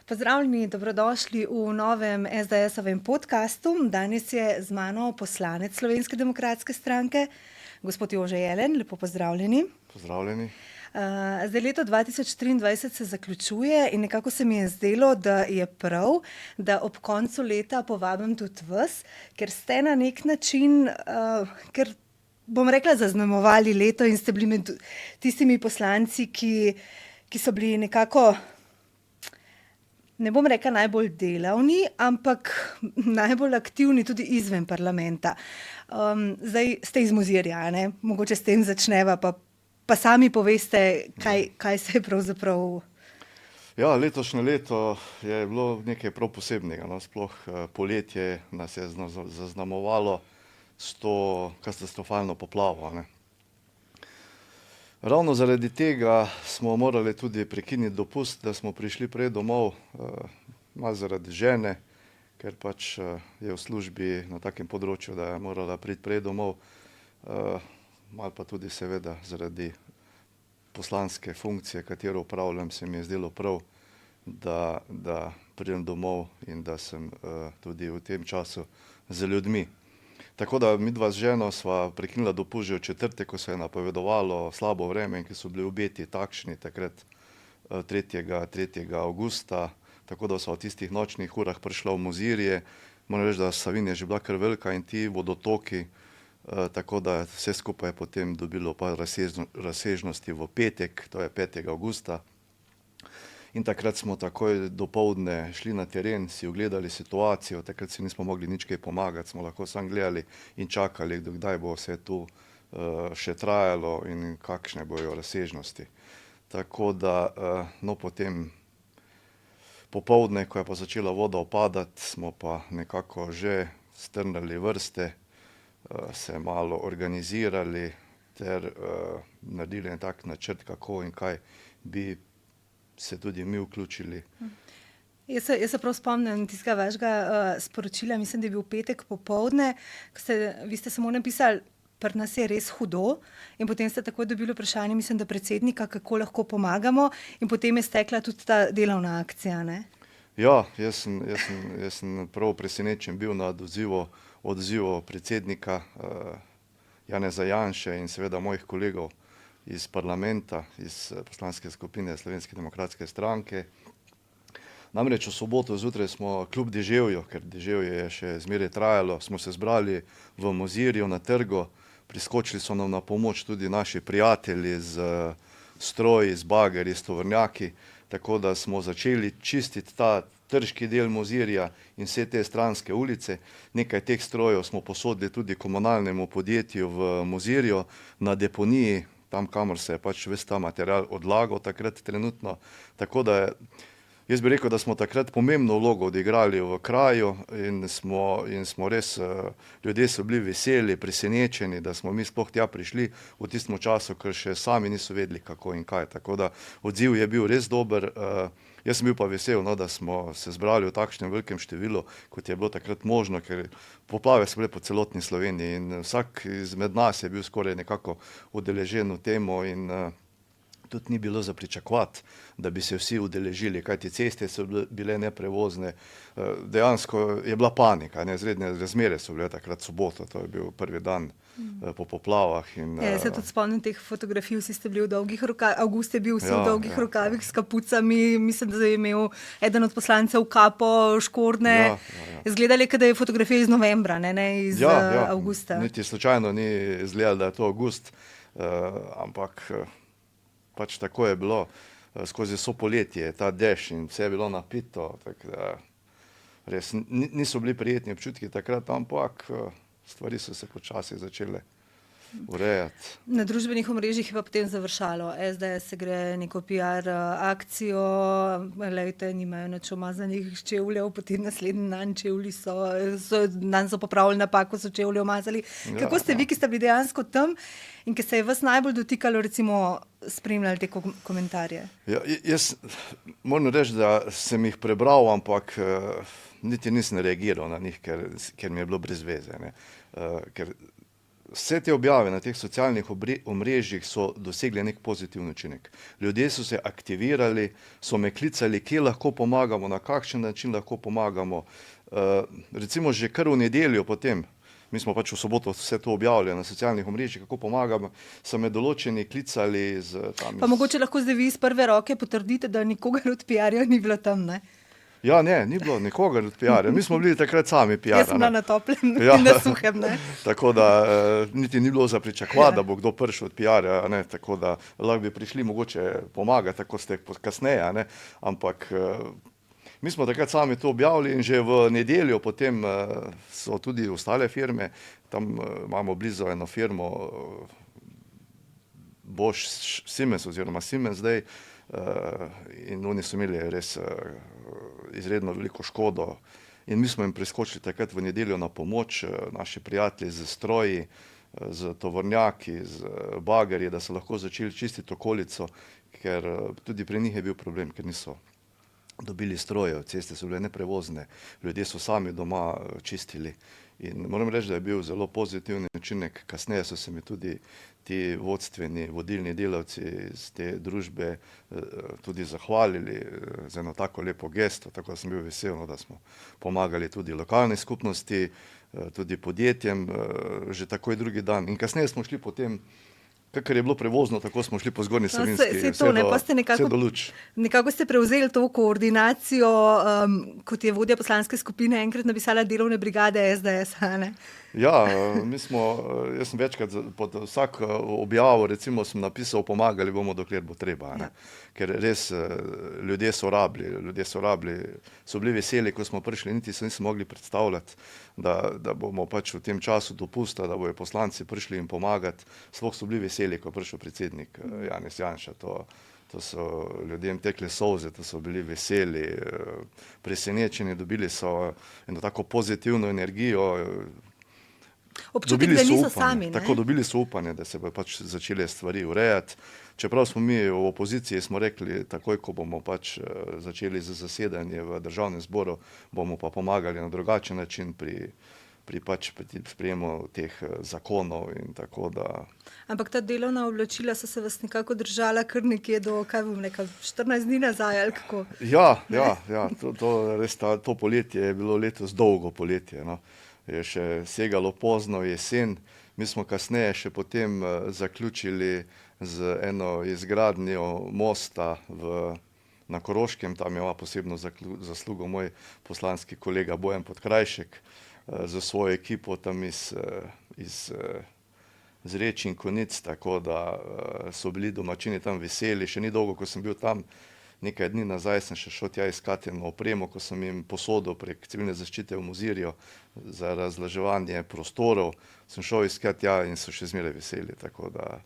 Pozdravljeni, dobrodošli v novem SDS-ovem podkastu. Danes je z mano poslanec Slovenske demokratske stranke, gospod Jože Jelen. Lepo pozdravljeni. Pozdravljeni. Zdaj leto 2023 se zaključuje in nekako se mi je zdelo, da je prav, da ob koncu leta povabim tudi vas, ker ste na nek način, ker bom rekla, zaznamovali leto in ste bili med tistimi poslanci, ki so bili nekako, ne bom rekla najbolj delavni, ampak najbolj aktivni tudi izven parlamenta. Zdaj ste iz Mozirja, ne? Mogoče s tem začneva, pa sami poveste, kaj se je pravzaprav... Ja, letošnje leto je bilo nekaj prav posebnega. No? Sploh poletje nas je zaznamovalo s to katastrofalno poplavo. Ne? Ravno zaradi tega smo morali tudi prekiniti dopust, da smo prišli prej domov, malo zaradi žene, ker pač je v službi na takem področju, da je morala priti prej domov, malo pa tudi seveda zaradi poslanske funkcije, katero upravljam, se mi je zdelo prav, da pridem domov in da sem tudi v tem času z ljudmi. Tako da midva z ženo sva prekinila dopust že v četrtek, ko se je napovedovalo slabo vreme in ki so bili obeti takšni takrat 3. avgusta, tako da sva v tistih nočnih urah prišla v Mozirje. Moram reči, da Savinja je že bila kar velika in ti vodotoki, tako da vse skupaj je potem dobilo pa razsežnosti v petek, to je 5. avgusta. In takrat smo takoj dopoldne šli na teren, si ogledali situacijo, takrat si nismo mogli nič kaj pomagati, smo lahko samo gledali in čakali, kdaj bo vse tu še trajalo in kakšne bojo razsežnosti. Tako da, no potem popoldne, ko je pa začela voda upadati, smo pa nekako že strnili vrste, se malo organizirali ter naredili en tak načrt, kako in kaj bi se tudi mi vključili. Jaz se prav spomnim tistega vašega sporočila, mislim, da je bil petek popoldne, vi ste samo napisali, pri nas je res hudo, in potem ste takoj dobili vprašanje, mislim, da predsednika, kako lahko pomagamo, in potem je stekla tudi ta delovna akcija, ne? Ja, jaz sem prav presenečen bil nad odzivom predsednika Janeza Janše in seveda mojih kolegov iz parlamenta, iz poslanske skupine Slovenske demokratske stranke. Namreč v soboto zjutraj smo kljub deževju, ker deževje je še zmeraj trajalo, smo se zbrali v Mozirju na trgu, priskočili so nam na pomoč tudi naši prijatelji z stroji, z bagerji, s tovornjaki, tako da smo začeli čistiti ta trški del Mozirja in vse te stranske ulice. Nekaj teh strojev smo posodili tudi komunalnemu podjetju v Mozirju na deponiji, tam, kamor se je pač ves ta material odlagal takrat trenutno. Tako da jaz bi rekel, da smo takrat pomembno vlogo odigrali v kraju in smo res, ljudje so bili veseli, presenečeni, da smo mi sploh tja prišli v tistem času, ker še sami niso vedeli, kako in kaj. Tako da odziv je bil res dober. Jaz sem bil pa vesel, no, da smo se zbrali v takšnem velikem številu, kot je bilo takrat možno, ker poplave so bile po celotni Sloveniji in vsak izmed nas je bil skoraj nekako udeležen v temo in tudi ni bilo za pričakovati, da bi se vsi udeležili, kajti ceste so bile neprevozne. Dejansko je bila panika, izredne razmere so bile takrat soboto, to je bil prvi dan po poplavah. Jaz se tudi spomnim teh fotografij, vsi ste bili v dolgih rokavih, Avgust je bil vsi v dolgih rokavih s kapucami, mislim, da je imel eden od poslancev kapo škorne. Izgledali, da je fotografija iz novembra, ne iz avgusta. Niti slučajno ni izgledalo, da je to avgust, ampak pač tako je bilo skozi vso poletje, ta dež in vse je bilo napito, tako da res niso bili prijetni občutki takrat, ampak stvari so se počasi začele urejati. Na družbenih omrežjih je pa potem završalo. SDS se gre neko PR akcijo, glejte, nimajo nič umazanih čevljev, potem naslednji dan čevlji so popravili napako, so čevlje umazali. Kako ste vi, ki ste bili dejansko tam in ki se je vas najbolj dotikalo, recimo, spremljali te komentarje? Ja, jaz moram reči, da sem jih prebral, ampak niti nisem reagiral na njih, ker mi je bilo brez veze, ne. Ker vse te objave na teh socialnih omrežjih so dosegli nek pozitiven učinek. Ljudje so se aktivirali, so me klicali, kje lahko pomagamo, na kakšen način lahko pomagamo. Recimo že kar v nedeljo potem, mi smo pač v soboto vse to objavili na socialnih omrežjih, kako pomagamo, so me določeni klicali Pa mogoče lahko zdaj vi iz prve roke potrdite, da nikogar od PR-ja ni bilo tam, ne? Ja, ne, ni bilo nikogar od PR-ja. Mi smo bili takrat sami PR. Jaz sem bila na toplem Ja. in na suhem, ne? Tako da niti ni bilo za pričakovati, da bo kdo prišel od PR-ja, ne, tako da lahko bi prišli mogoče pomagati, tako ste kasneje, ne, ampak mi smo takrat sami to objavili in že v nedeljo potem so tudi ostale firme, tam imamo blizu eno firmo Bosch Siemens oziroma Siemens zdaj, in oni so imeli res izredno veliko škodo in mi smo jim preskočili takrat v nedeljo na pomoč, naši prijatelji z stroji, z tovornjaki, z bagerji, da so lahko začeli čistiti okolico, ker tudi pri njih je bil problem, ker niso dobili strojev, ceste so bile neprevozne, ljudje so sami doma čistili in moram reči, da je bil zelo pozitiven učinek. Kasneje so se mi tudi ti vodstveni, vodilni delavci iz te družbe tudi zahvalili za eno tako lepo gesto, tako da sem bil vesel, da smo pomagali tudi lokalni skupnosti, tudi podjetjem, že takoj drugi dan. In kasneje smo šli potem, kakor je bilo prevozno, tako smo šli po Zgornji Savinjski, vse do Luč. Nekako ste prevzeli to koordinacijo, kot je vodja poslanske skupine enkrat napisala delovne brigade SDS, ne? Ja, jaz sem večkrat pod vsak objavo, recimo sem napisal, pomagali bomo, dokler bo treba, ne. Ker res ljudje so rabili, so bili veseli, ko smo prišli, niti se niso mogli predstavljati, da bomo pač v tem času dopusta, da bojo poslanci prišli in pomagati, sploh so bili veseli, ko je prišel predsednik Janez Janša, to so ljudem tekle solze, to so bili veseli, presenečeni, dobili so eno tako pozitivno energijo, občutek, da niso sami, ne? Tako, dobili so upanje, da se bodo pač začele stvari urejati. Čeprav smo mi v opoziciji smo rekli, takoj, ko bomo pač začeli z zasedanje v Državnem zboru, bomo pa pomagali na drugačen način pri sprejemu teh zakonov in tako da. Ampak ta delovna oblačila so se vas nekako držala kar nekje do, 14 dni nazaj, ali kako? Ja, to poletje je bilo letos dolgo poletje, no. Je še segalo pozno jesen, mi smo kasneje še potem zaključili z eno izgradnjo mosta na Koroškem, tam ima posebno zaslugo moj poslanski kolega Bojan Podkrajšek, za svojo ekipo tam iz Zreč in Konic, tako da so bili domačini tam veseli, še ni dolgo, ko sem bil tam. Nekaj dni nazaj sem še šel tja iskati eno opremo, ko sem jim posodil prek civilne zaščite v Mozirju za razlaževanje prostorov, sem šel iskati tja in so še zmeraj veseli, tako da.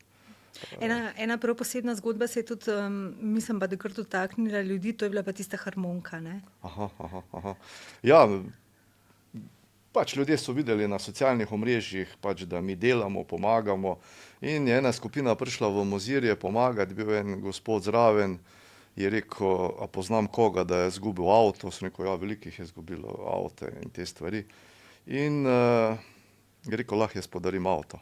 Ena prav posebna zgodba se je tudi, mislim pa, da kar dotaknila ljudi, to je bila pa tista harmonika, ne? Ja, pač ljudje so videli na socialnih omrežjih, pač da mi delamo, pomagamo in je ena skupina prišla v Mozirje pomagati, bil en gospod zraven, je rekel, a poznam koga, da je izgubil avto, sem rekel, ja, veliko jih je izgubilo avte in te stvari. In je rekel, lahko jaz podarim avto.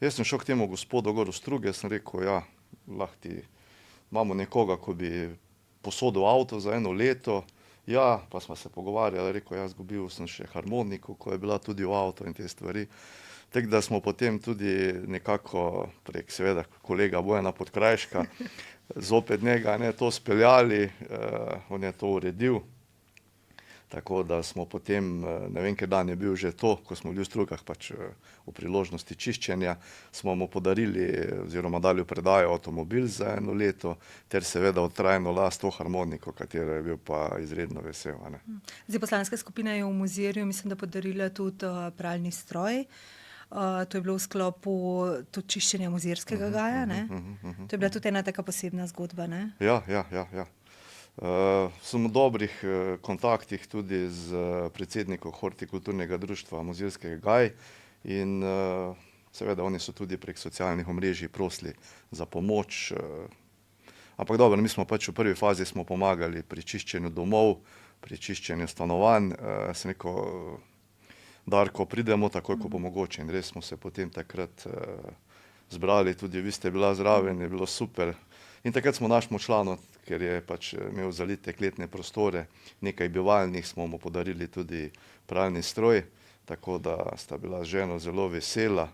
Jaz sem šel k temu gospodu gor v Struge, sem rekel, ja, lahko imamo nekoga, ko bi posodil avto za 1 leto. Ja, pa smo se pogovarjali, rekel, ja, izgubil sem še harmoniko, ko je bila tudi v avto in te stvari. Tako da smo potem tudi nekako prek seveda kolega Bojana Podkrajška zopet njega to speljali, on je to uredil. Tako da smo potem, ne vem, ker dan je bil že to, ko smo bili v Strugah pač v priložnosti čiščenja, smo mu podarili oziroma dali v predajo avtomobil za 1 leto, ter seveda v trajno last to harmoniko, katero je bil pa izredno vesel, ne. Zdaj poslanska skupina je v Mozirju, mislim, da podarila tudi pralni stroj. To je bilo v sklopu tudi čiščenja Mozirskega gaja, ne? To je bila tudi ena taka posebna zgodba, ne? Ja. Sem v dobrih kontaktih tudi z predsednikom Hortikulturnega društva Mozirskega gaj in seveda oni so tudi prek socialnih omrežij prosili za pomoč. Ampak dobro, mi smo pač v prvi fazi smo pomagali pri čiščenju domov, pri čiščenju stanovanj. Sem rekel, Darko, pridemo takoj, ko bo mogoče. In res smo se potem takrat zbrali, tudi vi ste bila zraven, je bilo super. In takrat smo našemu članu, ker je pač imel zalite kletne prostore, nekaj bivalnih, smo mu podarili tudi pralni stroj, tako da sta bila z ženo zelo vesela.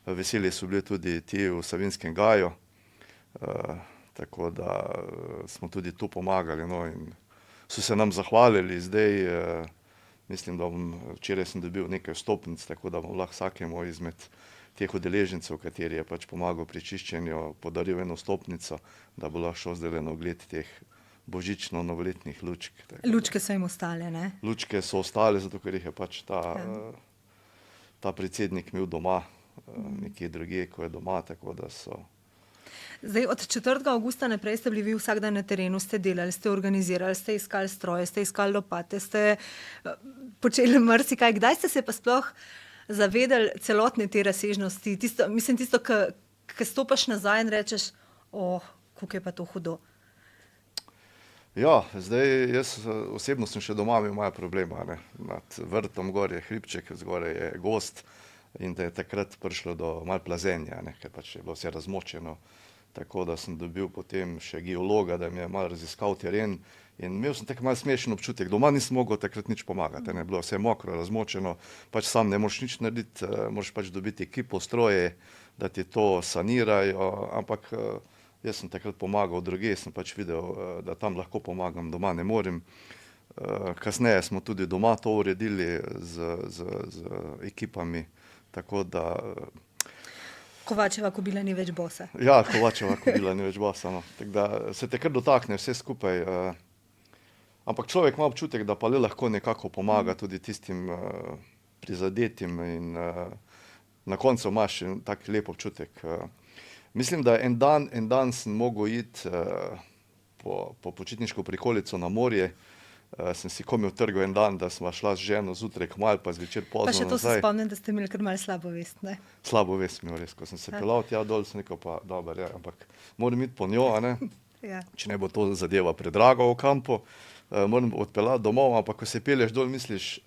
Veseli so bili tudi ti v Savinjskem gaju, tako da smo tudi tu pomagali, no, in so se nam zahvalili. Zdaj mislim, da včeraj sem dobil nekaj vstopnic, tako da bom lahko vsakemu izmed teh udeležencev, kateri je pač pomagal pri čiščenju, podaril eno vstopnico, da bo lahko šel zdaj na ogled teh božično-novoletnih lučk. Lučke so jim ostale, ne? Lučke so ostale, zato ker jih je pač ta predsednik imel doma, nekje drugje, ko je doma, tako da so. Zdaj, od 4. avgusta naprej ste bili vi vsak dan na terenu, ste delali, ste organizirali, ste iskali stroje, ste iskali lopate, ste počeli marsikaj. Kdaj ste se pa sploh zavedali celotne te razsežnosti? Tisto, ko stopaš nazaj in rečeš, kako je pa to hudo. Ja, zdaj jaz osebno sem še doma imel moja problema, ne. Nad vrtom gor je hribček, zgoraj je gozd in da je takrat prišlo do malo plazenja, ne, ker pač je bilo vse razmočeno. Tako da sem dobil potem še geologa, da mi je malo raziskal teren in imel sem tak malo smešen občutek. Doma nisem mogel takrat nič pomagati, ne, bilo vse mokro, razmočeno, pač sam ne moreš nič narediti, moraš pač dobiti ekipo, stroje, da ti to sanirajo, ampak jaz sem takrat pomagal drugje, sem pač videl, da tam lahko pomagam, doma ne morem. Kasneje smo tudi doma to uredili z ekipami, tako da. Kovačeva kobila ni več bosa. Ja, Kovačeva kobila ni več bosa, no. Tako da se te kar dotakne vse skupaj. Ampak človek ima občutek, da pa le lahko nekako pomaga tudi tistim prizadetim in na koncu imaš tak lep občutek. Mislim, da en dan sem mogel iti po počitniško prikolico na morje. Sem si komaj utrgal en dan, da sva šla z ženo zjutraj kmalu, pa zvečer pozno nazaj. Pa še to se spomnim, da ste imeli kar malo slabo vest, ne? Slabo vest imel res. Ko sem se peljal tja dol, sem rekel pa, dobro, ja, ampak moram iti po njo, a ne? Ja. Če ne bo to zadeva predraga v kampu, moram odpeljati domov, ampak ko se pelješ dol, misliš,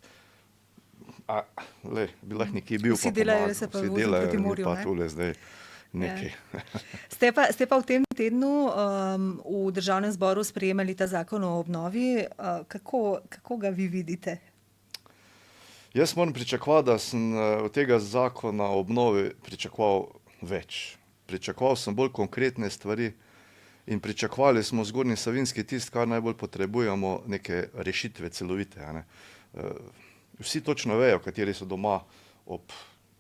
bi lahko nekje bil, vsi delajo, se pa vozijo proti morju, pa tule zdaj nekaj. Ja. Ste pa v tem tednu v Državnem zboru sprejemali ta zakon o obnovi. Kako ga vi vidite? Jaz moram pričakovati, da sem od tega zakona o obnovi pričakoval več. Pričakoval sem bolj konkretne stvari in pričakovali smo v Zgornji Savinjski tisto, kar najbolj potrebujemo, neke rešitve celovite, a ne. Vsi točno vejo, kateri so doma ob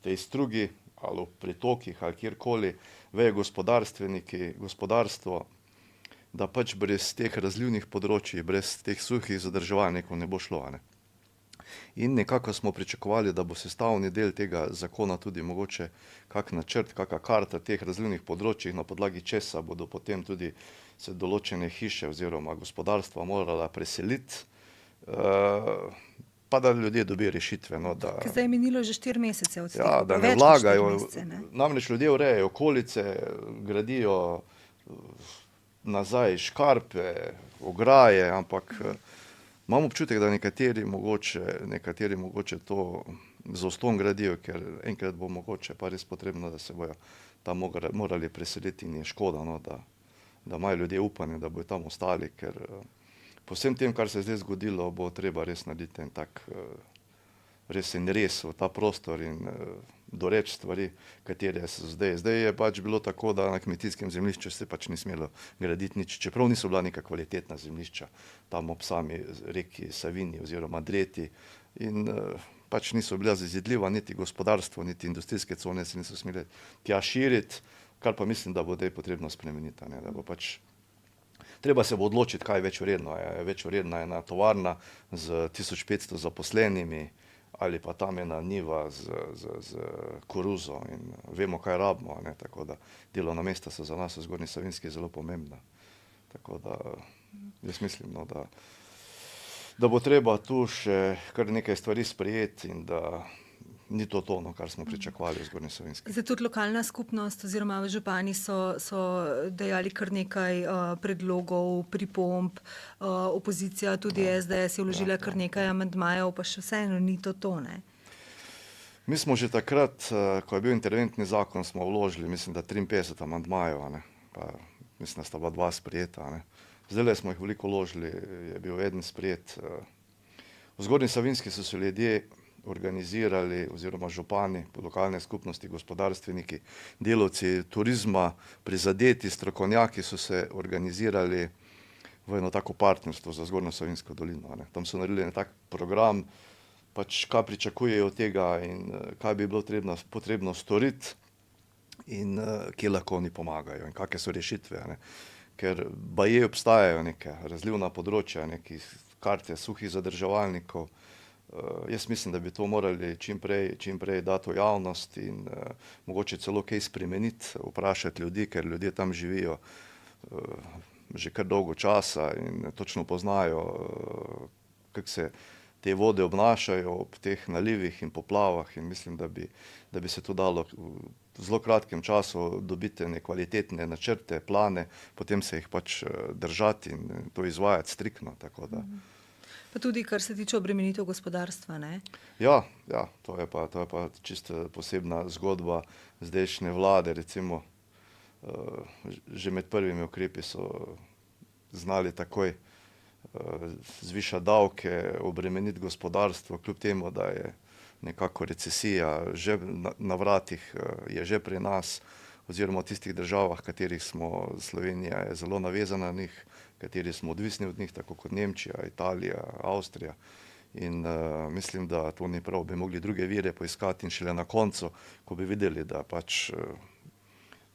tej strugi ali ob pritokih ali kjerkoli, vejo gospodarstveniki, gospodarstvo, da pač brez teh razlivnih področij, brez teh suhih zadrževalnikov ne bo šlo, a ne. In nekako smo pričakovali, da bo sestavni del tega zakona tudi mogoče kak načrt, kaka karta teh razlivnih področjih, na podlagi česa bodo potem tudi se določene hiše oziroma gospodarstva morala preseliti, pa da ljudje dobijo rešitve, no, da. Zdaj je minilo že 4 mesece od tega. Ja, da ne vlagajo. Namreč ljudje urejajo okolice, gradijo nazaj škarpe, ograje, ampak imam občutek, da nekateri mogoče to zastonj gradijo, ker enkrat bo mogoče pa res potrebno, da se bojo tam morali preseliti in je škoda, no, da imajo ljudje upanje, da bojo tam ostali, ker po vsem tem, kar se je zdaj zgodilo, bo treba res narediti en tak res v ta prostor in doreči stvari, katere so zdaj. Zdaj je pač bilo tako, da na kmetijskem zemljišču se pač ni smelo graditi nič, čeprav niso bila neka kvalitetna zemljišča tam ob sami reki Savinji oziroma Dreti in pač niso bila zazidljiva, niti gospodarstvo, niti industrijske cone se niso smele tja širiti, kar pa mislim, da bo zdaj potrebno spremeniti, ne, da bo pač. Treba se bo odločiti, kaj je več vredno. Je več vredna ena tovarna z 1500 zaposlenimi ali pa tam ena njiva z koruzo in vemo, kaj rabimo, ne, tako da delovna mesta so za nas v Zgornji Savinjski zelo pomembna. Tako da jaz mislim, no, da bo treba tu še kar nekaj stvari sprejeti in da ni to, no, kar smo pričakovali v Zgornji Savinjski. Zdaj tudi lokalna skupnost oziroma župani so dejali kar nekaj predlogov, pripomb, opozicija, tudi SDS je vložila kar nekaj amandmajev, pa še vseeno ni to, ne? Mi smo že takrat, ko je bil interventni zakon, smo vložili, mislim, da 53 amandmajev, a ne, pa mislim, da sta bila 2 sprejeta, a ne. Zdajle smo jih veliko vložili, je bil eden sprejet. V Zgornji Savinjski so se ljudje organizirali, oziroma župani, lokalne skupnosti, gospodarstveniki, delavci turizma, prizadeti strokovnjaki so se organizirali v eno tako partnerstvo za Zgornjo Savinjsko dolino, a ne. Tam so naredili en tak program, pač kaj pričakujejo od tega in kaj bi bilo potrebno storiti in kje lahko oni pomagajo in kakšne so rešitve, a ne. Ker baje obstajajo neke razlivna področja, neki karte suhih zadrževalnikov. Jaz mislim, da bi to morali čim prej dati v javnost in mogoče celo kaj spremeniti, vprašati ljudi, ker ljudje tam živijo že kar dolgo časa in točno poznajo, kako se te vode obnašajo ob teh nalivih in poplavah in mislim, da bi se to dalo v zelo kratkem času dobiti ene kvalitetne načrte, plane, potem se jih pač držati in to izvajati striktno, tako da. Pa tudi, kar se tiče obremenitev gospodarstva, ne? Ja, to je pa čisto posebna zgodba zdajšnje vlade, recimo, že med prvimi ukrepi so znali takoj zvišati davke, obremeniti gospodarstvo, kljub temu, da je nekako recesija že na vratih, je že pri nas, oziroma v tistih državah, katerih smo, Slovenija je zelo navezana na njih, kateri smo odvisni od njih, tako kot Nemčija, Italija, Avstrija. In mislim, da to ni prav, bi mogli druge vire poiskati in šele na koncu, ko bi videli, da pač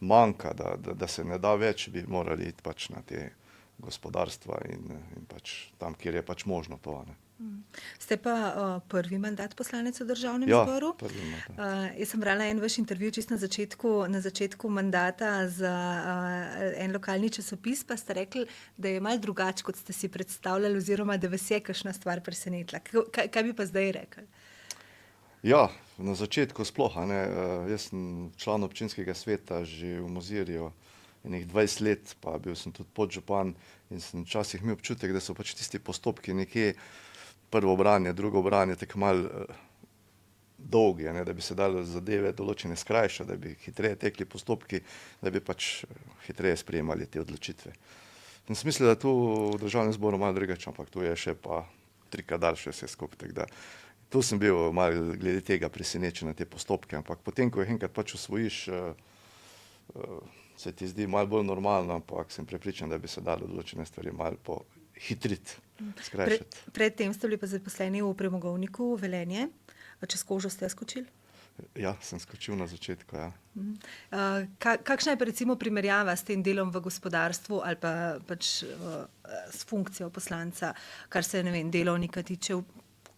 manjka, da se ne da več, bi morali iti pač na te gospodarstva in pač tam, kjer je pač možno to, ne. Ste pa prvi mandat poslanec v Državnem Ja, zboru. prvi mandat. Jaz sem brala en vaš intervju čisto na začetku mandata za en lokalni časopis, pa ste rekli, da je malo drugače, kot ste si predstavljali, oziroma da vas je kakšna stvar presenetila. Kaj bi pa zdaj rekli? Ja, na začetku sploh, a ne. Jaz sem član občinskega sveta že v Mozirju enih 20 let, pa bil sem tudi podžupan in sem včasih imel občutek, da so pač tisti postopki nekje prvo branje, drugo branje tako malo dolgi, a ne, da bi se dalo zadeve določene skrajšati, da bi hitreje tekli postopki, da bi pač hitreje sprejemali te odločitve. In sem mislil, da tu v Državnem zboru malo drugače, ampak tu je še pa trikrat daljše vse skupaj, tako da tu sem bil malo glede tega presenečen na te postopke, ampak potem, ko jih enkrat pač osvojiš, se ti zdi malo bolj normalno, ampak sem prepričan, da bi se dalo določene stvari malo pohitriti, skrajšati. Predtem ste bili pa zaposleni v premogovniku Velenje. Čez kožo ste skočili? Ja, sem skočil na začetku, ja. Kakšna je pa recimo primerjava s tem delom v gospodarstvu ali pa pač s funkcijo poslanca, kar se, ne vem, delovnika tiče,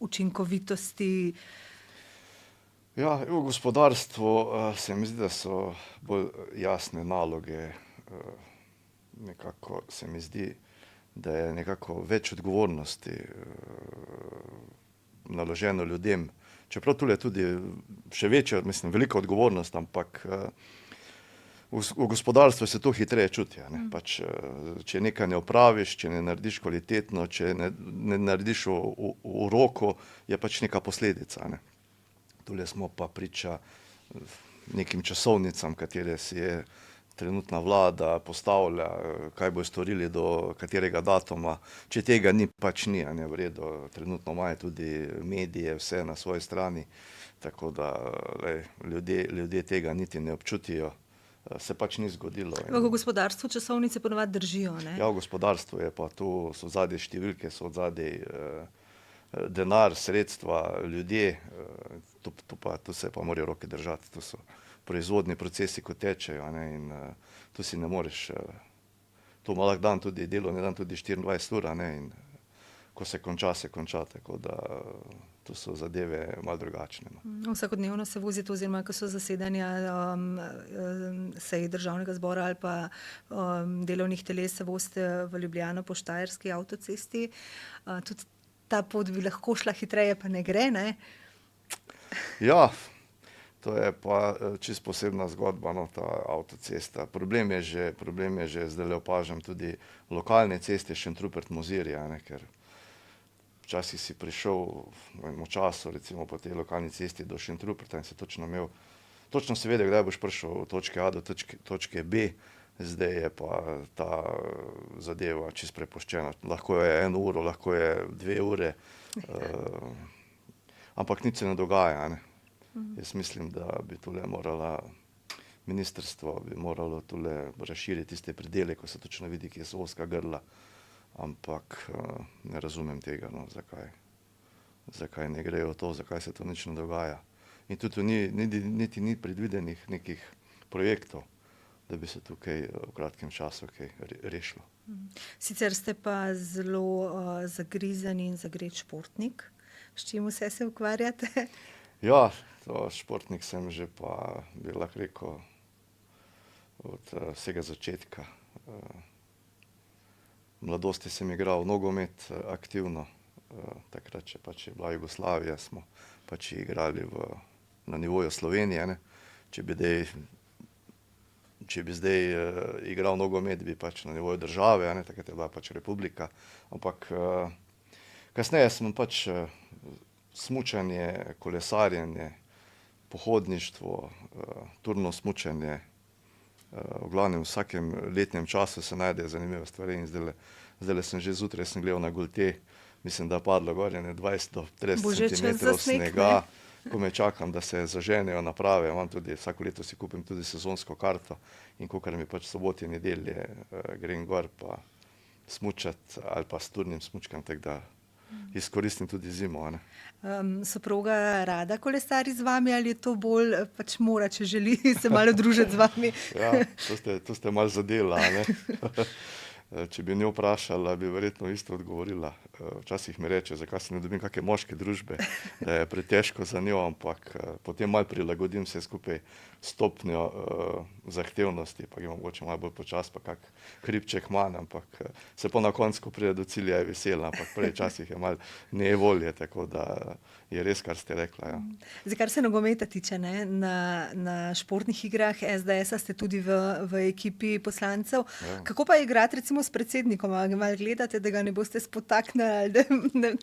učinkovitosti? Ja, v gospodarstvu se mi zdi, da so bolj jasne naloge, nekako se mi zdi, da je nekako več odgovornosti naloženo ljudem. Čeprav tule tudi še večja, mislim, velika odgovornost, ampak v gospodarstvu se to hitreje čuti, a ne. Pač, če nekaj ne opraviš, če ne narediš kvalitetno, če ne narediš v roku, je pač neka posledica, a ne. Tule smo pa priča nekim časovnicam, katere si je trenutna vlada postavlja, kaj bojo storili do katerega datuma. Če tega ni, pač ni, a ne, v redu. Trenutno imajo tudi medije vse na svoji strani, tako da ljudje tega niti ne občutijo. Se pač ni zgodilo. V gospodarstvu časovnice ponavadi držijo, ne? Ja, v gospodarstvu je pa tu, so odzadaj številke, so odzadaj denar, sredstva, ljudje, tu se pa morajo roke držati, to so proizvodni procesi, ko tečejo, a ne, in tu si ne moreš, tu ima lahko dan tudi, delovni dan tudi 24 ur, a ne, in ko se konča, tako da tu so zadeve malo drugačne, no. Vsakodnevno se vozite, oziroma ko so zasedanja sej Državnega zbora ali pa delovnih teles, se vozite v Ljubljano po Štajerski avtocesti. Tudi ta pot bi lahko šla hitreje, pa ne gre, ne? Ja, to je pa čisto posebna zgodba, no, ta avtocesta. Problem je že zdajle opažam tudi lokalne ceste Šentrupert-Mozirje, a ne, ker včasih si prišel v enem času, recimo po tej lokalni cesti do Šentruperta in si točno si vedel, kdaj boš prišel od točke A do točke B, zdaj je pa ta zadeva čisto prepuščena. Lahko je 1 uro, lahko je 2 ure, ampak nič se ne dogaja, ne. Jaz mislim, da bi tule ministrstvo bi moralo tule razširiti tiste predele, ko se točno vidi, kje so ozka grla, ampak ne razumem tega, no, zakaj ne grejo v to, zakaj se to nič ne dogaja. In tudi niti ni predvidenih nekih projektov, da bi se tukaj v kratkem času kaj rešilo. Sicer ste pa zelo zagrizen in zagret športnik. S čim vse se ukvarjate? Ja, športnik sem že pa, bi lahko rekel, od vsega začetka. V mladosti sem igral nogomet aktivno, takrat, če pač je bila Jugoslavija, smo pač igrali na nivoju Slovenije, ne. Če bi zdaj igral nogomet, bi pač na nivoju države, a ne, takrat je bila pač republika, ampak kasneje sem pač smučanje, kolesarjenje, pohodništvo, turno smučanje, v glavnem v vsakem letnem času se najdejo zanimive stvari in zdajle sem že zjutraj sem gledal na Golteh, mislim, da je padlo gor ene 20 do 30 centimetrov snega, komaj čakam, da se zaženejo naprave, imam tudi, vsako leto si kupim tudi sezonsko karto in kakor mi pač sobote in nedelje grem gor pa smučat ali pa s turnim smučkam, tako da izkoristim tudi zimo, a ne. Soproga rada kolesari z vami ali je to bolj pač mora, če želi se malo družiti z vami? Ja, to ste malo zadela, a ne. Če bi njo vprašala, bi verjetno isto odgovorila. Včasih mi reče, zakaj se ne dobim kake moške družbe, da je pretežko za njo, ampak potem malo prilagodim vse skupaj stopnjo zahtevnosti, pa je mogoče malo bolj počasi, pa kak hribček manj, ampak se pa na koncu, ko pride do cilja, je vesela, ampak prej včasih je malo nejevolje, tako da je res, kar ste rekla, ja. Zdaj, kar se nogometa tiče, ne, na športnih igrah SDS-a ste tudi v ekipi poslancev. Ja. Kako pa igrati recimo s predsednikom? Ali malo gledate, da ga ne boste spotaknili, ali da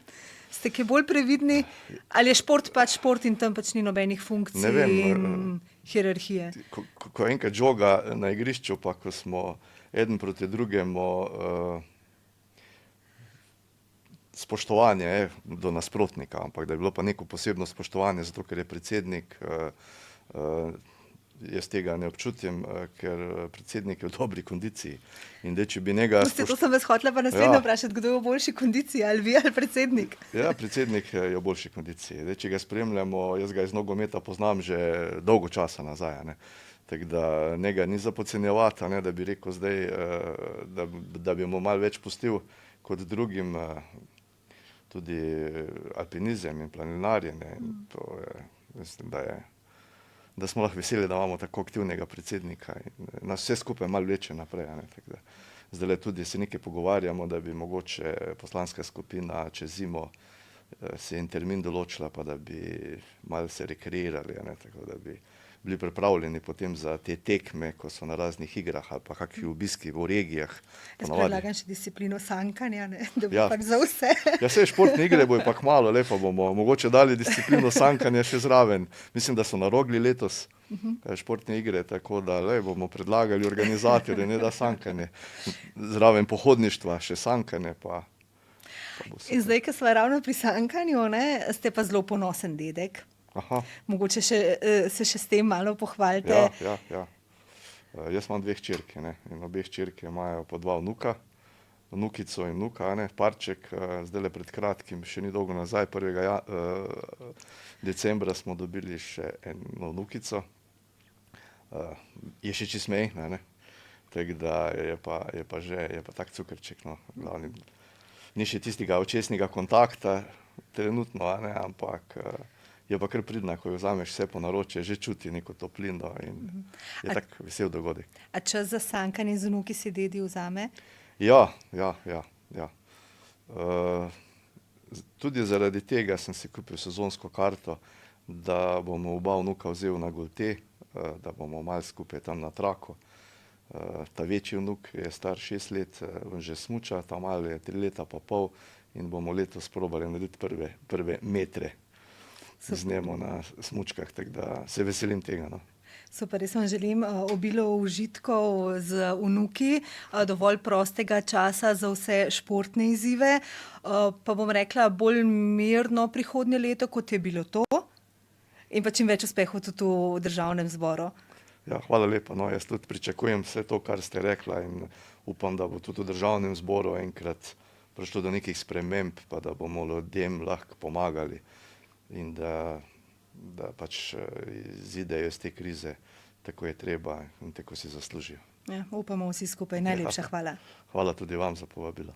ste kaj bolj previdni? Ali je šport pač šport in tam pač ni nobenih funkcij Ne vem, in hierarhije? Ko enkrat žoga na igrišču, pa ko smo eden proti drugemu, spoštovanje do nasprotnika, ampak da je bilo pa neko posebno spoštovanje, zato ker je predsednik, jaz tega ne občutim, ker predsednik je v dobri kondiciji. In če bi njega To sem vas hotela pa naslednje vprašati, kdo je v boljši kondiciji, ali vi ali predsednik? Ja, predsednik je v boljši kondiciji. Če ga spremljamo, jaz ga iz nogometa poznam že dolgo časa nazaj, a ne. Tako da njega ni za podcenjevati, a ne, da bi rekel zdaj, da bi mu malo več pustil kot drugim, tudi alpinizem in planinarjenje. To je, mislim, da smo lahko veseli, da imamo tako aktivnega predsednika in nas vse skupaj malo vleče naprej, a ne, tako da zdajle tudi se nekaj pogovarjamo, da bi mogoče poslanska skupina čez zimo se en termin določila, pa da bi malo se rekreirali, a ne, tako da bi bili pripravljeni potem za te tekme, ko so na raznih igrah ali pa kakšni obiski v regijah. Jaz predlagam še disciplino sankanja, ne, da bo Ja. pač za vse. Ja, saj športne igre bojo pa kmalu, lepo bomo mogoče dali disciplino sankanja še zraven. Mislim, da so na Rogli letos športne igre, tako da bomo predlagali organizatorje, ne da sankanje. Zraven pohodništva še sankanje, pa bo In zdaj, ko sva ravno pri sankanju, ne, ste pa zelo ponosen dedek. Aha. Mogoče se še s tem malo pohvalite. Ja. Jaz imam 2 hčerke, ne, in obe hčerke imajo po 2 vnuka, vnukico in vnuka, a ne, parček, zdajle pred kratkim, še ni dolgo nazaj, 1. decembra smo dobili še eno vnukico. Je še čisto majhna, ne, tako da je pa tak cukrček, no, glavni. Ni še tistega očesnega kontakta trenutno, a ne, ampak je pa kar pridna, ko jo vzameš vse po naročje, že čuti neko toplino in je tak vesel dogodek. A čas za sankanje z vnuki si dedi vzame? Ja. Tudi zaradi tega sem si kupil sezonsko karto, da bomo oba vnuka vzel na Golteh, da bomo malo skupaj tam na traku. Ta večji vnuk je star 6 let, on že smuča, ta mali je 3 leta pa pol in bomo letos probali narediti prve metre z njemu na smučkah, tako da se veselim tega. No. Super, jaz vam želim obilo užitkov z vnuki, dovolj prostega časa za vse športne izzive, pa bom rekla bolj mirno prihodnje leto, kot je bilo to, in pa čim več uspehov tudi v državnem zboru. Ja, hvala lepa. No, jaz tudi pričakujem vse to, kar ste rekla in upam, da bo tudi v državnem zboru enkrat prišlo do nekih sprememb, pa da bomo ljudem lahko pomagali in da pač izidejo iz te krize, tako je treba in tako si zaslužijo. Ja, upamo vsi skupaj. Najlepša hvala. Hvala tudi vam za povabilo.